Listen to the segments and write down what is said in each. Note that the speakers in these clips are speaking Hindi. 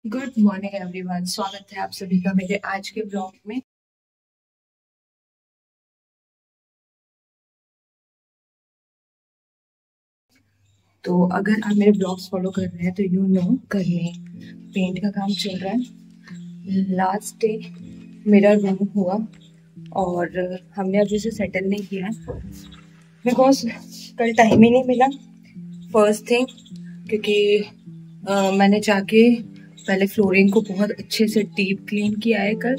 गुड मॉर्निंग एवरीवन, स्वागत है आप सभी का मेरे आज के ब्लॉग में। तो अगर आप मेरे ब्लॉग्स फॉलो कर रहे हैं तो यू नो घर में पेंट का काम चल रहा है। लास्ट डे मेरा रूम हुआ और हमने अभी से सेटल नहीं किया है बिकॉज कल टाइम ही नहीं मिला। फर्स्ट थिंग क्योंकि मैंने जाके पहले फ्लोरिंग को बहुत अच्छे से डीप क्लीन किया है कल,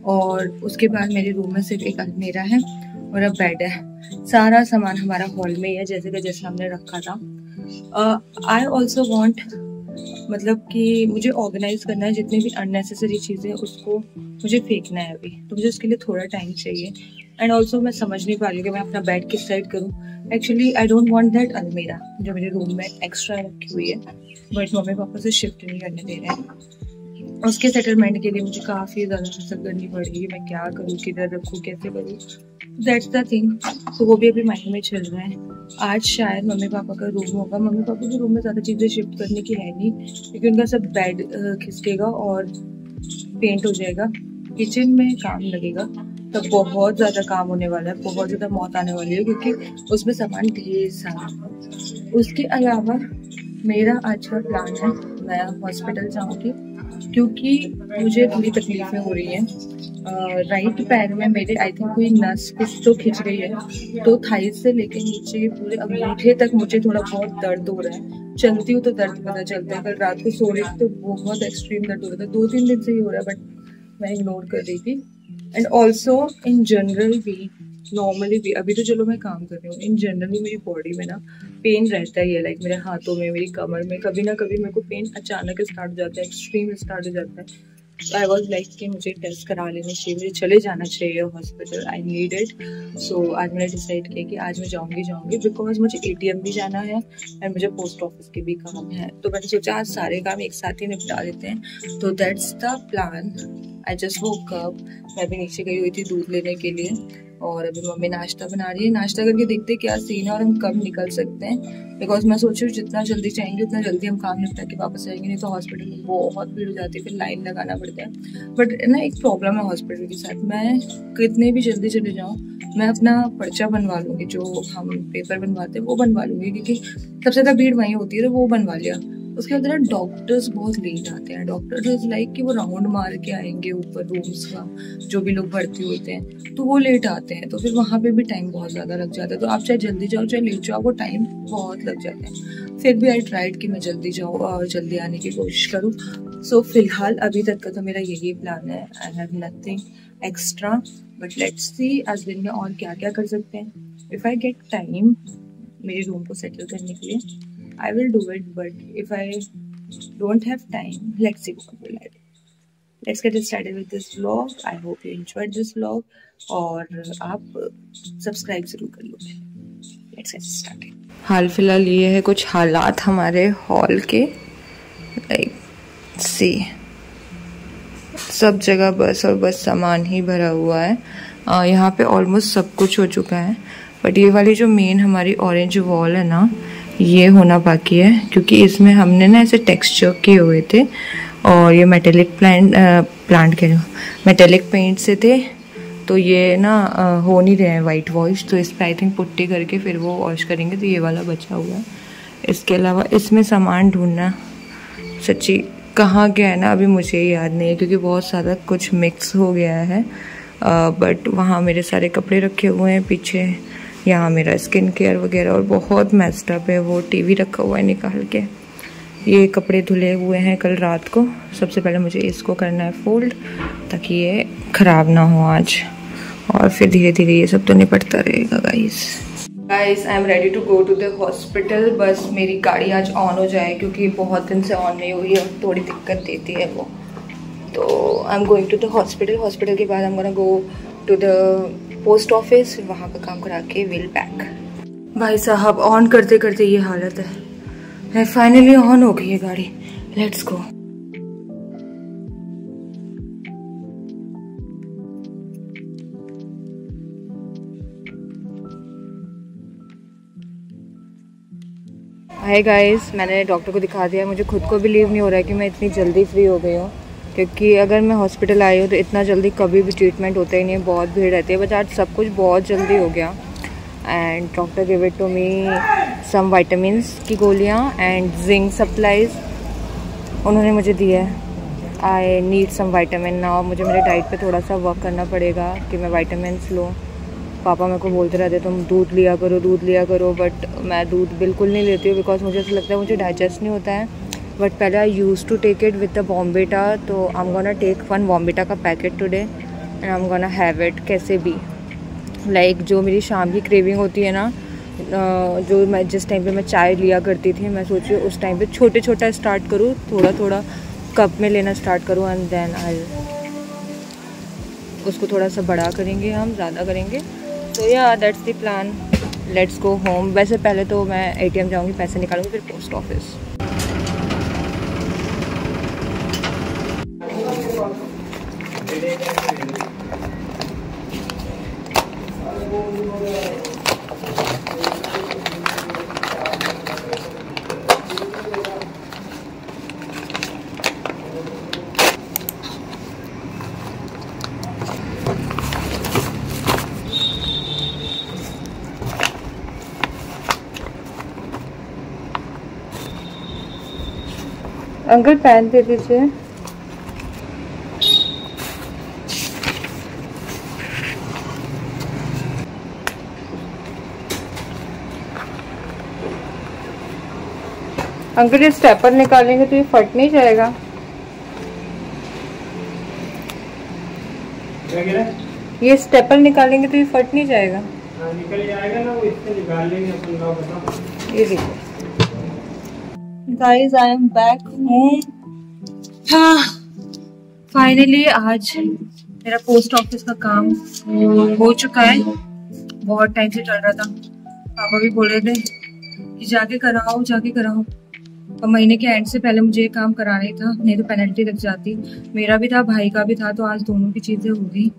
और उसके बाद मेरे रूम में सिर्फ एक अलमीरा है और अब बेड है। सारा सामान हमारा हॉल में ही है जैसे का जैसे हमने रखा था। आई ऑल्सो वॉन्ट, मतलब कि मुझे ऑर्गेनाइज करना है, जितनी भी अननेसेसरी चीज़ें उसको मुझे फेंकना है अभी, तो मुझे उसके लिए थोड़ा टाइम चाहिए। एंड ऑल्सो मैं समझ नहीं पा रही हूँ कि मैं अपना बेड किस साइड करूँ। Actually I don't want that अलमीरा जो मेरे रूम में एक्स्ट्रा रखी हुई है, बट मम्मी पापा से शिफ्ट नहीं करने दे रहे हैं। उसके सेटलमेंट के लिए मुझे काफ़ी ज़्यादा हसल करनी पड़ेगी। मैं क्या करूँ, किधर रखूँ, कैसे करूँ, दैट्स द थिंग। तो वो भी अभी माइंड में चल रहा है। आज शायद मम्मी पापा का रूम होगा। मम्मी पापा के रूम में ज़्यादा चीज़ें शिफ्ट करने की है नहीं क्योंकि उनका सब बेड खिसकेगा और पेंट हो जाएगा। किचन में काम लगेगा तब बहुत ज़्यादा काम होने वाला है, बहुत ज़्यादा मौत आने वाली है क्योंकि उसमें सामान ढेर सारा। उसके अलावा मेरा आज का प्लान है मैं हॉस्पिटल जाऊँगी क्योंकि मुझे थोड़ी तकलीफें हो रही हैं। राइट पैर में मेरे आई थिंक कोई नस कुछ तो खिंच गई है, तो थाई से लेके नीचे पूरे अंगूठे तक मुझे थोड़ा बहुत दर्द हो रहा है। चलती हूँ तो दर्द पता चलता है। कल रात को सो रही थी तो बहुत एक्सट्रीम दर्द हो रहा था। 2-3 दिन से ही हो रहा है बट मैं इग्नोर कर रही थी। एंड ऑल्सो इन जनरल भी, नॉर्मली भी, अभी तो चलो मैं काम कर रही हूँ, इन जनरली मेरी बॉडी में ना पेन रहता ही है। लाइक मेरे हाथों में, मेरी कमर में कभी ना कभी मेरे को पेन अचानक स्टार्ट हो जाता है, एक्सट्रीम स्टार्ट हो जाता है। आई वॉज लाइक कि मुझे टेस्ट करा लेना चाहिए, मुझे चले जाना चाहिए हॉस्पिटल, आई नीड इट। सो आज मैंने डिसाइड किया कि आज मैं जाऊँगी बिकॉज मुझे एटीएम भी जाना है एंड मुझे पोस्ट ऑफिस के भी काम है। तो मैंने सोचा आज सारे काम एक साथ ही निपटा देते हैं, तो that's the plan. I just woke up. मैं भी नीचे गई हुई थी दूध लेने के लिए और अभी मम्मी नाश्ता बना रही है। नाश्ता करके देखते क्या सीन है और हम कब निकल सकते हैं, बिकॉज मैं सोच रही हूँ जितना जल्दी चाहेंगे उतना जल्दी हम काम निपटा के वापस आएंगे, नहीं तो हॉस्पिटल में बहुत भीड़ हो जाती है, फिर लाइन लगाना पड़ता है। बट ना एक प्रॉब्लम है हॉस्पिटल के साथ, मैं कितने भी जल्दी चले जाऊँ मैं अपना पर्चा बनवा लूँगी, जो हम पेपर बनवाते हैं वो बनवा लूँगी क्योंकि सबसे ज़्यादा भीड़ वहीं होती है, तो वो बनवा लिया। उसके बाद ना डॉक्टर्स बहुत लेट आते हैं। डॉक्टर्स इज लाइक कि वो राउंड मार के आएंगे ऊपर रूम्स का, जो भी लोग भर्ती होते हैं तो वो लेट आते हैं, तो फिर वहाँ पे भी टाइम बहुत ज़्यादा लग जाता है। तो आप चाहे जल्दी जाओ चाहे लेट जाओ, वो टाइम बहुत लग जाता है। फिर भी आई ट्राइड कि मैं जल्दी जाऊँ और जल्दी आने की कोशिश करूँ। सो फिलहाल अभी तक का तो मेरा यही प्लान है। I have nothing extra, but let's see आज दिन में और क्या क्या कर सकते हैं। इफ़ आई गेट टाइम मेरे रूम को सेटल करने के लिए I will do it, but if I don't have time, let's see what will I do. Let's get started with this vlog. I hope you enjoyed this vlog और आप सब्सक्राइब जरूर कर लो। Let's get started. हाल फिलहाल ये है कुछ हालात हमारे हॉल के। लाइक सी, सब जगह बस और बस सामान ही भरा हुआ है। यहाँ पे ऑलमोस्ट सब कुछ हो चुका है, बट ये वाली जो मेन हमारी ऑरेंज वॉल है ना, ये होना बाकी है क्योंकि इसमें हमने ना ऐसे टेक्सचर किए हुए थे और ये मेटेलिक प्लांट के मेटेलिक पेंट से थे, तो ये ना हो नहीं रहे हैं वाइट वॉश, तो इस पर आई थिंक पुट्टी करके फिर वो वॉश करेंगे, तो ये वाला बचा हुआ है। इसके अलावा इसमें सामान ढूंढना सच्ची कहाँ गया है ना अभी मुझे याद नहीं है क्योंकि बहुत सारा कुछ मिक्स हो गया है। बट वहाँ मेरे सारे कपड़े रखे हुए हैं पीछे, यहाँ मेरा स्किन केयर वगैरह और बहुत मेस्ड अप है। वो टीवी रखा हुआ है निकाल के। ये कपड़े धुले हुए हैं कल रात को। सबसे पहले मुझे इसको करना है फोल्ड ताकि ये ख़राब ना हो आज, और फिर धीरे धीरे ये सब तो निपटता रहेगा। Guys I am ready to go to the hospital. बस मेरी गाड़ी आज ऑन हो जाए क्योंकि बहुत दिन से ऑन नहीं हुई है, थोड़ी दिक्कत देती है वो। तो I am going to the hospital. Hospital के बाद I am gonna go to the post office, वहाँ का काम करा के विल बैक। भाई साहब ऑन करते करते ये हालत है। फाइनली ऑन हो गई है गाड़ी, लेट्स गो। हाय गाइस, मैंने डॉक्टर को दिखा दिया। मुझे खुद को बिलीव नहीं हो रहा है कि मैं इतनी जल्दी फ्री हो गई हूँ, क्योंकि अगर मैं हॉस्पिटल आई हूँ तो इतना जल्दी कभी भी ट्रीटमेंट होता ही नहीं है, बहुत भीड़ रहती है। बट आज सब कुछ बहुत जल्दी हो गया and doctor give it to me some vitamins की गोलियाँ एंड जिंक सप्लाइज उन्होंने मुझे दिया है। I need some vitamin now. मुझे मेरे डाइट पे थोड़ा सा वर्क करना पड़ेगा कि मैं विटामिन्स लूँ। पापा मेरे को बोलते रहते तुम दूध लिया करो, बट मैं दूध बिल्कुल नहीं लेती हूँ बिकॉज मुझे ऐसा लगता है मुझे डाइजेस्ट नहीं होता है। बट पहले I use to take it with the बॉम्बेटा, तो आई एम गोना टेक 1 बॉम्बेटा का packet today and I am gonna have it कैसे भी। लाइक जो मेरी शाम की क्रेविंग होती है ना, जो मैं जिस टाइम पे मैं चाय लिया करती थी, मैं सोच रही हूँ उस टाइम पे छोटा स्टार्ट करूँ, थोड़ा कप में लेना स्टार्ट करूँ एंड देन आई उसको थोड़ा सा बड़ा करेंगे, हम ज़्यादा करेंगे। तो या that's the plan, let's go home. वैसे पहले तो मैं ATM जाऊँगी, पैसे निकालूंगी, फिर पोस्ट ऑफिस। अंकल पैन दे दीजिए। अंकल ये स्टेपल निकालेंगे तो ये फट नहीं जाएगा? ये स्टेपल निकालेंगे तो ये फट नहीं जाएगा? निकल जाएगा ना, वो इससे निकाल लेंगे अपन लोग। बताओ ये देखो guys, I am back home. हाँ, फाइनली आज मेरा पोस्ट ऑफिस का काम हो चुका है। बहुत टाइम से चल रहा था, पापा भी बोल रहे थे कि जाके कराओ। और महीने के एंड से पहले मुझे ये काम कराना ही था, नहीं तो पेनल्टी लग जाती। मेरा भी था, भाई का भी था, तो आज दोनों की चीजें हो गई।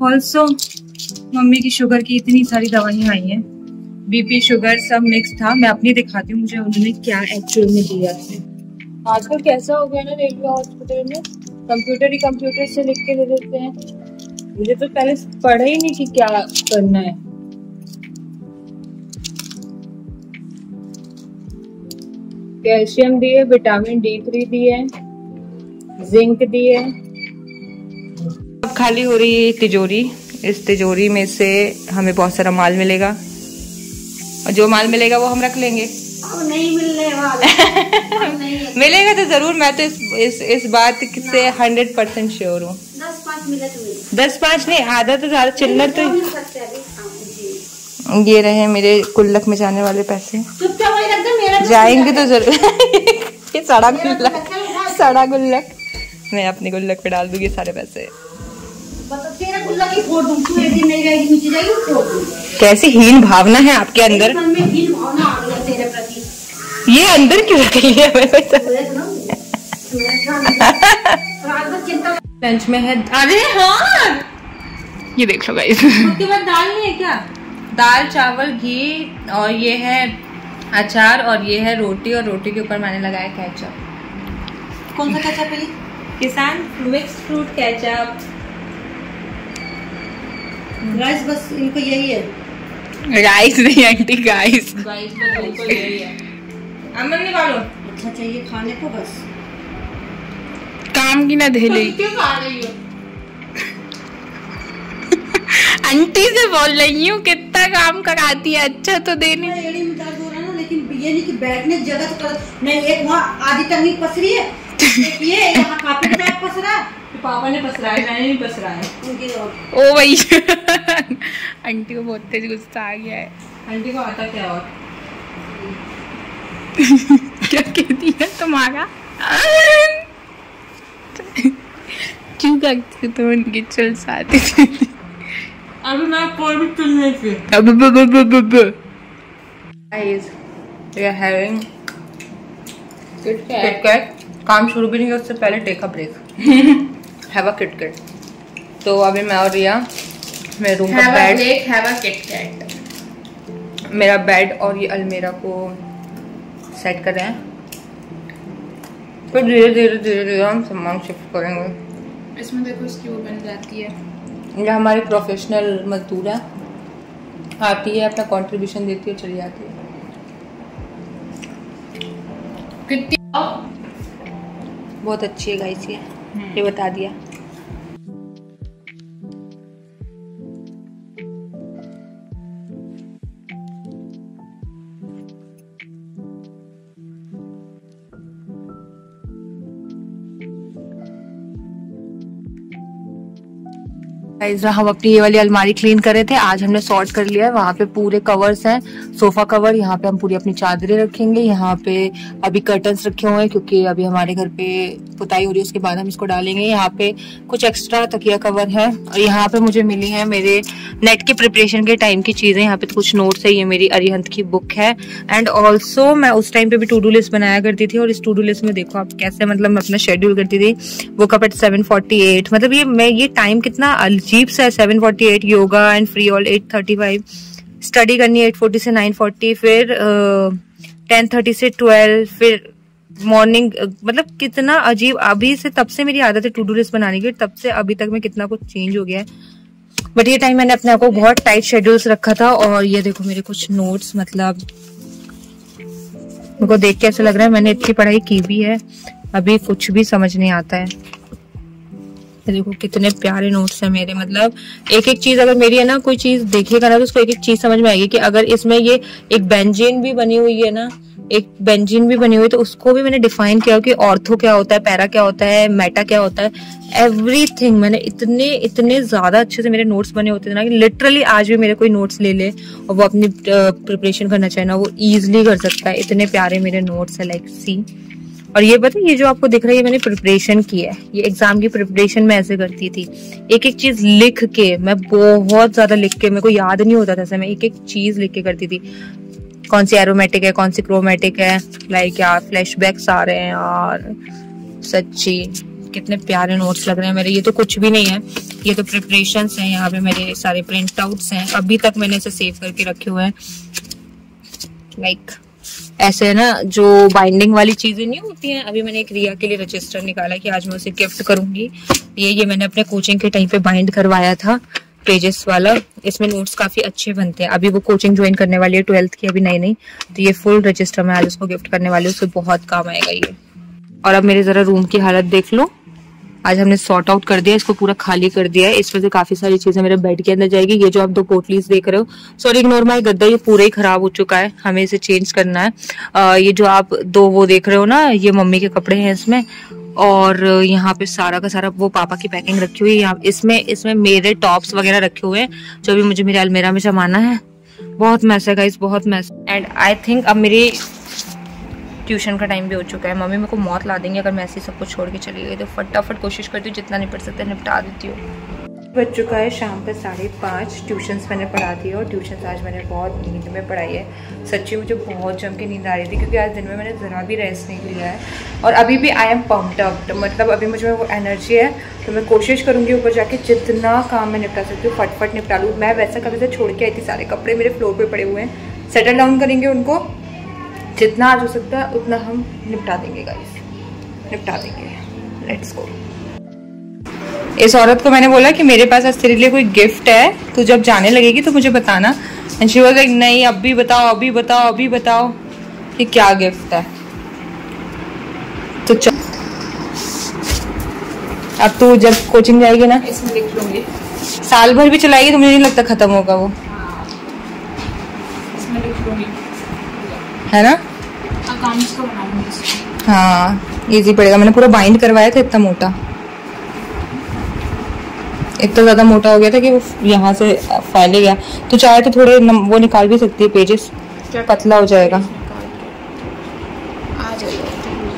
ऑल्सो मम्मी की शुगर की इतनी सारी दवाइयाँ आई हैं, BP शुगर सब मिक्स था। मैं अपनी दिखाती हूँ मुझे उन्होंने क्या एक्चुअल में दिया है। आजकल कैसा हो गया ना रेलवे हॉस्पिटल में, कंप्यूटर से लिख के दे देते हैं। मुझे तो पहले पढ़ा ही नहीं कि क्या करना है। कैल्शियम दिए, विटामिन D3 दिए, जिंक दिए। अब खाली हो रही है तिजोरी। इस तिजोरी में से हमें बहुत सारा माल मिलेगा और जो माल मिलेगा वो हम रख लेंगे। अब नहीं मिलने वाला मिलेगा तो जरूर। मैं तो इस बात से 100% श्योर हूँ। 10-5 मिनट में 10-5 नहीं, आधा तो ज्यादा चिल्लर तो। ये रहे मेरे गुल्लक में जाने वाले पैसे। जाएंगे तो जरूर। ये सड़ा गुल्लक मैं अपने गुल्लक पे डाल दूंगी सारे पैसे। तेरा गुल्लक ही फोड़ दूं, तू एक दिन नहीं रहेगी, नीचे जाएगी, फोड़ दूं। कैसी हीन भावना है आपके अंदर? मन में हीन भावना आ गई तेरे प्रति। ये अंदर क्यों रख लिया मैंने? लंच में है, अरे हाँ ये देख लो गाइस। उसके बाद दाल नहीं है क्या? दाल, चावल, घी और ये है अचार और ये है रोटी, और रोटी के ऊपर मैंने लगाया केचप। कौन सा केचप है? किसान मिक्स फ्रूट केचप। राइस बस इनको यही है। राइस नहीं आंटी, गाइस बस इनको यही है। अमन निकालो। अच्छा चाहिए खाने को बस। काम की ना धेले। क्यों खा रही हो? आंटी से बोल रही हूँ कितना काम कराती है, अच्छा तो देने। एड़ी में दर्द हो रहा है ना, लेकिन ये नहीं कि बैठने की जगह तो नहीं। एक वहाँ आधी टंगी पसरी है, ये यहाँ काफी टाइप पसरा है। तो पापा ने पसरा है, मैंने नहीं पसरा है। ओ भाई आंटी को बहुत तेज गुस्सा आ गया है। आंटी को आता क्या और क्या कहती है तुम्हारा? क्यों करती तुम उनकी चल साथी? अभी मैं कोई भी चल नहीं थी। Guys, we are having KitKat। काम शुरू भी नहीं किया उससे पहले take a break. Have a KitKat। तो अभी मैं और रिया मेरे रूम का बेड, हैव अ KitKat। मेरा बेड और ये अलमीरा को सेट कर रहे हैं, फिर धीरे धीरे हम सामान शिफ्ट करेंगे। इसमें देखो इसकी वो बन जाती है। ये हमारी प्रोफेशनल मजदूर है, आती है अपना कंट्रीब्यूशन देती है चली जाती है। कितनी बहुत अच्छी है गाइस ये बता दिया। हम अपनी ये वाली अलमारी क्लीन कर रहे थे, आज हमने सॉर्ट कर लिया है। वहाँ पे पूरे कवर्स हैं, सोफा कवर, यहाँ पे हम पूरी अपनी चादरें रखेंगे। यहाँ पे अभी कर्टन्स रखे हुए हैं क्योंकि अभी हमारे घर पे पुताई हो रही है, उसके बाद हम इसको डालेंगे। यहाँ पे कुछ एक्स्ट्रा तकिया कवर है और यहाँ पे मुझे मिली है मेरे नेट के प्रिपरेशन के टाइम की चीजें। यहाँ पे तो कुछ नोट्स है, ये मेरी अरिहंत की बुक है एंड ऑल्सो मैं उस टाइम पे भी टू डू लिस्ट बनाया करती थी और इस टू डू लिस्ट में देखो आप कैसे मतलब मैं अपना शेड्यूल करती थी। वो कप एट 7:48, मतलब ये टाइम कितना अजीब सा है। 7:48 yoga and free all 8:35, study करनी 8:40 से 9:40, फिर 10:30 से 12, फिर मॉर्निंग, मतलब कितना अजीब। अभी से तब से मेरी आदत है टू डू लिस्ट बनाने की, तब से अभी तक में कितना कुछ चेंज हो गया है। बट ये टाइम मैंने अपने आप को बहुत टाइट शेड्यूल्स रखा था। और ये देखो मेरे कुछ नोट्स, मतलब मेरे को देख के ऐसा लग रहा है मैंने इतनी पढ़ाई की भी है, अभी कुछ भी समझ नहीं आता है। देखो कितने प्यारे नोट्स हैं मेरे, मतलब एक एक चीज अगर मेरी है ना, कोई चीज देखिएगा ना तो उसको एक एक चीज समझ में आएगी कि अगर इसमें ये एक बेंजीन भी बनी हुई है ना, एक बेंजीन भी बनी हुई है तो उसको भी मैंने डिफाइन किया कि ऑर्थो क्या होता है, पैरा क्या होता है, मेटा क्या होता है, एवरीथिंग। मैंने इतने ज्यादा अच्छे से मेरे नोट्स बने होते थे ना कि लिटरली आज भी मेरे कोई नोट्स ले ले और वो अपनी प्रिपरेशन करना चाहे ना वो इजिली कर सकता है। इतने प्यारे मेरे नोट्स है, लाइक सी। और ये पता ये जो आपको दिख रहा है ये मैंने प्रिपरेशन की है, ये एग्जाम की प्रिपरेशन में ऐसे करती थी। एक एक चीज लिख के, मैं बहुत ज्यादा लिख के, मेरे को याद नहीं होता था, मैं एक एक चीज लिख के करती थी। कौन सी एरोमेटिक है, कौन सी क्रोमेटिक है, लाइक यार फ्लैशबैक्स आ रहे हैं यार, सच्ची कितने प्यारे नोट्स लग रहे हैं मेरे। ये तो कुछ भी नहीं है, ये तो प्रिपरेशंस हैं। यहाँ पे मेरे सारे प्रिंट आउट्स हैं, अभी तक मैंने इसे सेव करके रखे हुए हैं। लाइक ऐसे है ना, जो बाइंडिंग वाली चीजें नहीं होती हैं। अभी मैंने एक रिया के लिए रजिस्टर निकाला कि आज मैं उसे गिफ्ट करूंगी। ये मैंने अपने कोचिंग के टाइम पे बाइंड करवाया था, पेजेस वाला। इसमें नोट्स काफी अच्छे बनते हैं। अभी वो कोचिंग ज्वाइन करने वाली है 12th की, अभी नई, तो ये फुल रजिस्टर मैं आज उसको गिफ्ट करने वाली हूँ, उसको बहुत काम आएगा ये। और अब मेरे जरा रूम की हालत देख लो, आज हमने सॉर्ट आउट कर दिया, इसको पूरा खाली कर दिया है। इसमें से काफी सारी चीजें मेरे बेड के अंदर जाएगी। ये जो आप दो पोटलीज देख रहे हो, सॉरी इग्नोर माय गद्दा, ये पूरा ही खराब हो चुका है, हमें इसे चेंज करना है। ये जो आप दो वो देख रहे हो ना, ये मम्मी के कपड़े हैं इसमें। और यहाँ पे सारा का सारा वो पापा की पैकिंग रखी हुई है। इसमें मेरे टॉप्स वगैरह रखे हुए हैं जो भी मुझे मेरे अलमीरा में जमाना है। बहुत मैस है गाइस, बहुत मैस। एंड आई थिंक अब मेरी ट्यूशन का टाइम भी हो चुका है। मम्मी मेरे को मौत ला देंगे अगर मैं ऐसे सब कुछ छोड़ के चली गई, तो फटाफट कोशिश करती हूँ जितना निपट सकते हैं निपटा देती हूँ। बज चुका है शाम का 5:30, ट्यूशन्स मैंने पढ़ा दी और ट्यूशन्स आज मैंने बहुत नींद में पढ़ाई है। सच्ची मुझे बहुत जम के नींद आ रही थी क्योंकि आज दिन में मैंने ज़रा भी रेस्ट नहीं लिया है और अभी भी आई एम पम्प्ड अप, मतलब अभी मुझे वो एनर्जी है। तो मैं कोशिश करूँगी ऊपर जाके जितना काम मैं निपटा सकती हूँ फटफट निपटा लूँ। मैं वैसा कभी से छोड़ के आई थी, सारे कपड़े मेरे फ्लोर पर पड़े हुए हैं, सेटल डाउन करेंगे उनको, जितना आज हो सकता है उतना हम निपटा देंगे गाइस, निपटा देंगे। Let's go. इस औरत को मैंने बोला कि मेरे पास आज तेरे लिए कोई गिफ्ट है, तू जब जाने लगेगी तो मुझे बताना। एंड शी वाज लाइक नहीं अभी बताओ, अभी बताओ, अभी बताओ कि क्या गिफ्ट है। तो चल अब तू जब कोचिंग जाएगी ना, इसमें लिख लूंगी, साल भर भी चलाएगी तो मुझे नहीं लगता खत्म होगा वो, इसमें लिख लूंगी, है ना। अकाउंट्स को बनाऊंगी। हाँ इजी पड़ेगा। मैंने पूरा बाइंड करवाया था, इतना मोटा, इतना ज्यादा मोटा हो गया था कि वो यहाँ से फैल गया। तो चाहे तो थोड़े वो निकाल भी सकती है, पेजेस पतला हो जाएगा।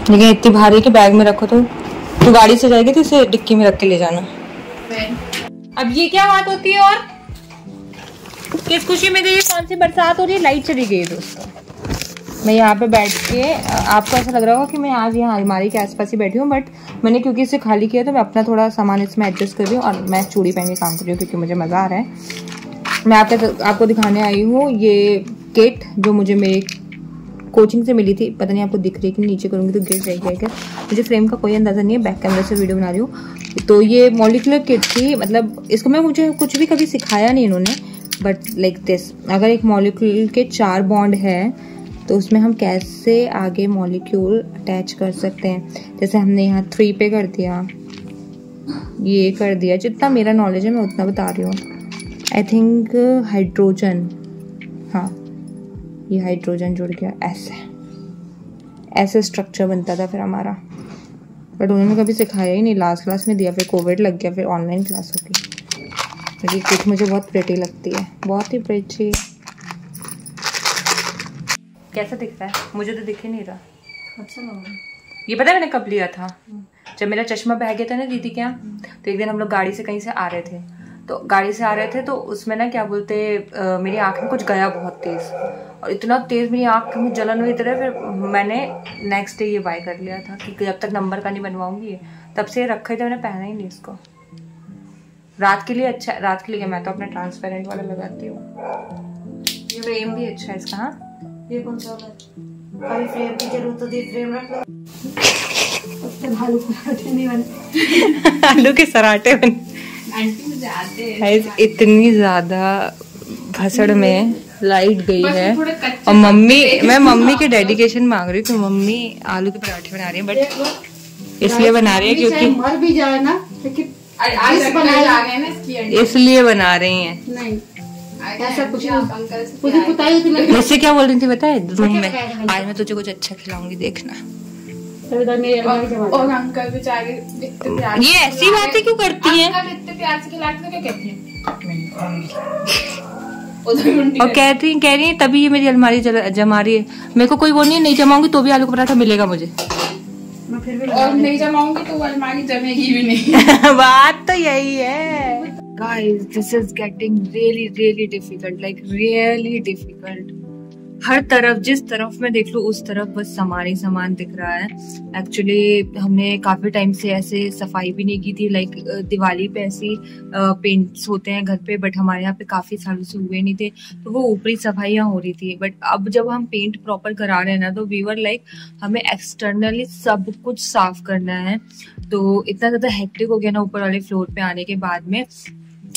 लेकिन इतनी भारी के बैग में रखो तो गाड़ी से जाएगी तो इसे डिक्की में रख के ले जाना। अब ये क्या बात होती है और किस खुशी में ये कौन सी बरसात हो रही है। लाइट चली गई दोस्तों। मैं यहाँ पे बैठ के, आपको ऐसा लग रहा होगा कि मैं आज यहाँ अलमारी के आसपास ही बैठी हूँ, बट मैंने क्योंकि इसे खाली किया तो मैं अपना थोड़ा सामान इसमें एडजस्ट कर रही हूँ और मैं चूड़ी पहन के काम कर रही हूँ क्योंकि मुझे मज़ा आ रहा है। मैं आपको दिखाने आई हूँ ये किट जो मुझे मेरे कोचिंग से मिली थी, पता नहीं आपको दिख रही है कि नीचे करूँगी तो गिर जाएगी क्या, मुझे फ्रेम का कोई अंदाज़ा नहीं है, बैक कैमरे से वीडियो बना रही हूँ। तो ये मॉलिक्यूलर किट थी, मतलब इसको मुझे कुछ भी कभी सिखाया नहीं इन्होंने, बट लाइक दिस, अगर एक मॉलिक्यूल के 4 बॉन्ड है तो उसमें हम कैसे आगे मॉलिक्यूल अटैच कर सकते हैं। जैसे हमने यहाँ 3 पे कर दिया, ये कर दिया, जितना मेरा नॉलेज है मैं उतना बता रही हूँ। आई थिंक हाइड्रोजन, हाँ ये हाइड्रोजन जुड़ गया, ऐसे स्ट्रक्चर बनता था फिर हमारा, बट उन्होंने कभी सिखाया ही नहीं, लास्ट क्लास में दिया, फिर कोविड लग गया, फिर ऑनलाइन क्लास हो गई। ये किट मुझे बहुत प्रेटी लगती है, बहुत ही प्रेटी। कैसा दिख रहा है? मुझे तो दिख ही नहीं रहा। अच्छा लग रहा है। ये पता है मैंने कब लिया था? जब मेरा चश्मा बह गया था ना दीदी के यहाँ, तो एक दिन हम लोग गाड़ी से कहीं से आ रहे थे, तो गाड़ी से आ रहे थे तो उसमें ना क्या बोलते, मेरी आंख में कुछ गया बहुत तेज, और इतना तेज मेरी आंख में जलन हुई तरह, फिर मैंने नेक्स्ट डे ये बाय कर लिया था कि जब तक नंबर का नहीं बनवाऊंगी, तब से रखे थे, मैंने पहना ही नहीं इसको। रात के लिए अच्छा, रात के लिए मैं तो अपना ट्रांसपेरेंट वाला लगाती हूँ। ये फ्रेम भी अच्छा है इसका। हाँ ये कौन सा है? खाली फ्रेम की जरूरत होती है, फ्रेम रख लो। उससे आलू के पराठे नहीं बने। आलू के सराठे बने। आंटी मुझे आते हैं। इतनी ज्यादा भसड़ में लाइट गई है, और मैं मम्मी के डेडिकेशन मांग रही हूँ कि मम्मी आलू के पराठे बना रही है, बट इसलिए बना रही है क्योंकि मर भी जाए ना, लेकिन इसलिए बना रही हैं। नहीं ऐसा कुछ नहीं। पुताई थी मुझसे क्या बोल रही थी बताए रूम में, आज मैं तुझे कुछ अच्छा खिलाऊंगी देखना। और अंकल बेचारे इतने प्यार, ये ऐसी बातें क्यों करती हैं? अंकल इतने प्यार से खिलाते तो क्या कहती हैं? और कह रही है तभी ये मेरी अलमारी जमा रही है। मेरे को कोई वो नहीं जमाऊंगी तो भी आलू का पराठा मिलेगा मुझे, मैं फिर भी और नहीं जमाऊंगी तो अलमारी जमेगी भी नहीं। बात तो यही है। Guys, this is getting really difficult, like really difficult. हर तरफ, जिस तरफ मैं देख लूँ उस तरफ बस सामान ही सामान दिख रहा है। एक्चुअली हमने काफी टाइम से ऐसे सफाई भी नहीं की थी, लाइक दिवाली पे ऐसी पेंट्स होते हैं घर पे, बट हमारे यहाँ पे काफी सालों से हुए नहीं थे, तो वो ऊपरी सफाइयाँ हो रही थी। बट अब जब हम पेंट प्रॉपर करा रहे हैं ना, तो वी वर लाइक हमें एक्सटर्नली सब कुछ साफ करना है, तो इतना ज्यादा हेक्टिक हो गया ना ऊपर वाले फ्लोर पे आने के बाद में।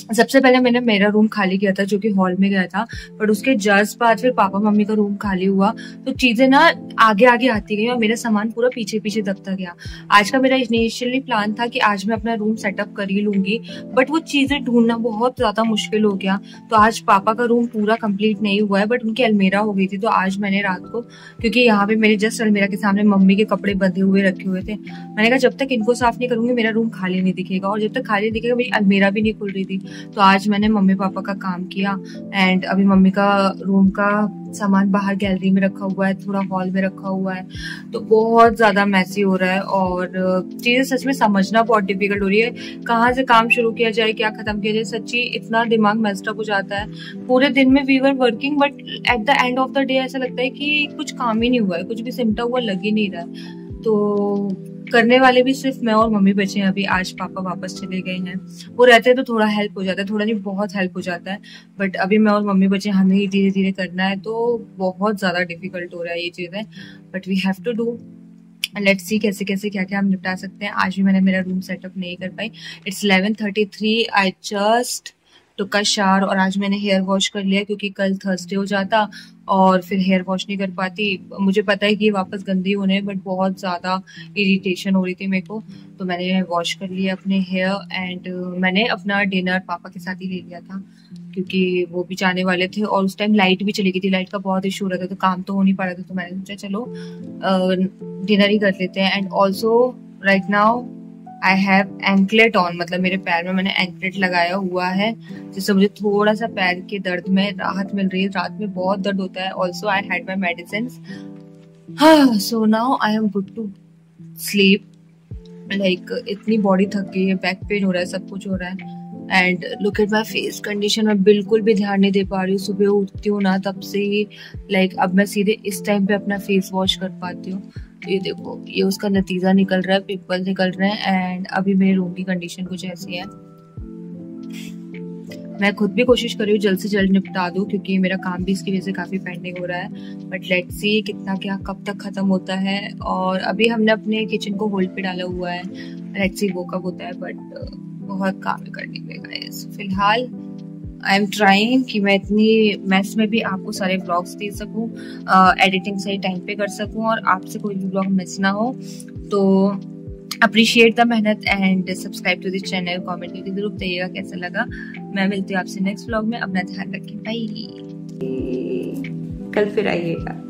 सबसे पहले मैंने मेरा रूम खाली किया था जो कि हॉल में गया था, बट उसके जस्ट बाद फिर पापा मम्मी का रूम खाली हुआ, तो चीजें ना आगे आगे आती गई और मेरा सामान पूरा पीछे पीछे दबता गया। आज का मेरा इनिशियली प्लान था कि आज मैं अपना रूम सेटअप कर ही लूंगी, बट वो चीजें ढूंढना बहुत ज्यादा मुश्किल हो गया। तो आज पापा का रूम पूरा कंप्लीट नहीं हुआ है, बट उनकी अलमीरा हो गई थी, तो आज मैंने रात को, क्योंकि यहाँ पे मेरे जस्ट अलमीरा के सामने मम्मी के कपड़े बंधे हुए रखे हुए थे, मैंने कहा जब तक इनको साफ नहीं करूंगी मेरा रूम खाली नहीं दिखेगा, और जब तक खाली दिखेगा मेरी अलमीरा भी नहीं खुल रही थी। तो आज मैंने मम्मी पापा का काम किया, एंड अभी मम्मी का रूम का सामान बाहर गैलरी में रखा हुआ है, थोड़ा हॉल में रखा हुआ है, तो बहुत ज्यादा मैसी हो रहा है और चीजें सच में समझना बहुत डिफिकल्ट हो रही है, कहाँ से काम शुरू किया जाए, क्या खत्म किया जाए। सच्ची इतना दिमाग मेस्ड अप हो जाता है। पूरे दिन में we were working, but at the end of the day ऐसा लगता है कि कुछ काम ही नहीं हुआ है, कुछ भी सिमटा हुआ लग ही नहीं रहा है। तो करने वाले भी सिर्फ मैं और मम्मी बचे हैं अभी। आज पापा वापस चले गए हैं, वो रहते हैं तो थोड़ा हेल्प हो जाता है, थोड़ा नहीं बहुत हेल्प हो जाता है, बट अभी मैं और मम्मी बचे, हमें ही धीरे धीरे करना है, तो बहुत ज्यादा डिफिकल्ट हो रहा है ये चीजें, but we have to do. Let's see कैसे कैसे क्या क्या हम निपटा सकते हैं। आज भी मैंने मेरा रूम सेटअप नहीं कर पाई। It's 11:33, I just took a shower, और आज मैंने हेयर वॉश कर लिया क्योंकि कल थर्सडे हो जाता और फिर हेयर वॉश नहीं कर पाती। मुझे पता है कि ये वापस गंदी होने, बट बहुत ज़्यादा इरिटेशन हो रही थी मेरे को, तो मैंने वॉश कर लिया अपने हेयर। एंड मैंने अपना डिनर पापा के साथ ही ले लिया था क्योंकि वो भी जाने वाले थे, और उस टाइम लाइट भी चली गई थी, लाइट का बहुत इशू हो रहा था, तो काम तो हो नहीं पा रहा था, तो मैंने सोचा चलो डिनर ही कर लेते हैं। And also right now I have anklet on, मतलब मेरे पैर में मैंने एंकलेट लगाया हुआ है, जिससे मुझे थोड़ा सा पैर के दर्द में राहत मिल रही है। रात में बहुत दर्द होता है। Also I had my medicine, so now I am good to sleep. Like इतनी बॉडी थक गई है, बैक पेन हो रहा है, सब कुछ हो रहा है। And look at my face condition, मैं बिल्कुल भी ध्यान नहीं दे पा रही हूँ। सुबह उठती हूँ ना तब से ही लाइक अब मैं सीधे इस टाइम पे अपना फेस वॉश कर पाती हूँ। ये देखो, ये उसका नतीजा निकल रहा है, पिंपल निकल रहे हैं। एंड अभी मेरे रूम की कंडीशन कुछ ऐसी है। मैं खुद भी कोशिश कर रही हूँ जल्द से जल्द निपटा दूँ, क्योंकि मेरा काम भी इसकी वजह से काफ़ी पेंडिंग हो रहा है। बट लेट्स सी कितना क्या कब तक ख़त्म होता है। और अभी हमने अपने किचन को होल्ड पे डाला हुआ है, लेट्स सी वो कब होता है। बट बहुत काम करने में गाइस। फिलहाल आई एम ट्राइंग कि मैं इतनी मैस में भी आपको सारे व्लॉग्स दे सकूं, एडिटिंग सही टाइम पे कर सकूं और आपसे कोई भी व्लॉग मिस ना हो। तो अप्रिशिएट द मेहनत and subscribe to this channel. Comment करके जरूर बताइएगा कैसा लगा। मैं मिलती हूँ आपसे नेक्स्ट व्लॉग में। अपना ध्यान रखिए, बाय। कल फिर आइएगा।